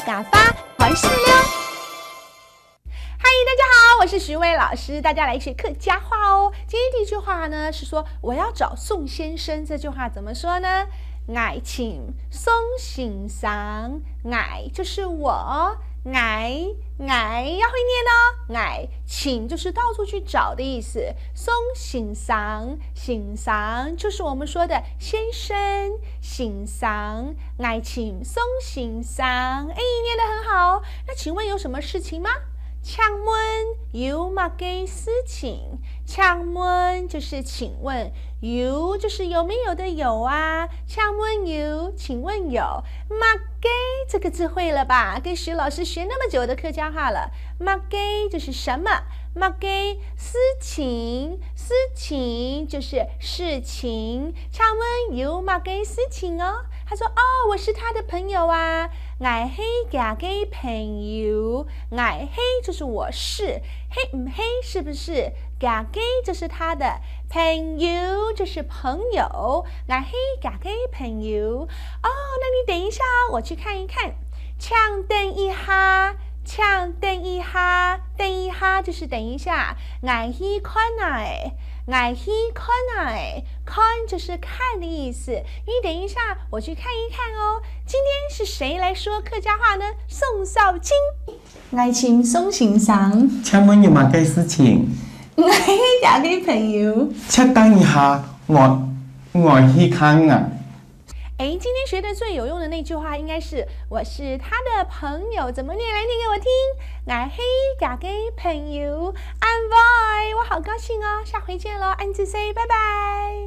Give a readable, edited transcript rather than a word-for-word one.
嘎巴还是溜。嗨，大家好，我是徐薇老师，大家来学客家话哦。今天第一句话呢是说我要找宋先生，这句话怎么说呢？我请宋先生，我就是我。我要会念哦，我请就是到处去找的意思。宋先生，先生就是我们说的先生，先生，我请宋先生，哎，念得很好。那请问有什么事情吗？请问有乜嘅事情？请问就是请问，有就是有没有的有啊？请问有，请问有乜嘅这个字会了吧？跟徐老师学那么久的客家话了，乜嘅就是什么？乜嘅事情，事情就是事情。请问有乜嘅事情哦？他说哦，我是他的朋友啊。我是他的朋友，我是就是我是，嘿唔嘿是不是？他就是他的朋友，就是朋友，我是他的朋友。哦，那你等一下哦，我去看一看。请等一下，请等一下，等一下就是等一下。我去看哪？我去看哪？看就是看的意思。你等一下，我去看一看哦。今天是谁来说客家话呢？宋少卿。我请宋先生。请问有乜嘅事情？我是他的朋友。请等一下，我去看啊。哎，今天学的最有用的那句话应该是我是他的朋友，怎么念？来念给我听。我是他的朋友，安拜，我好高兴哦，下回见咯，安子 say 拜拜。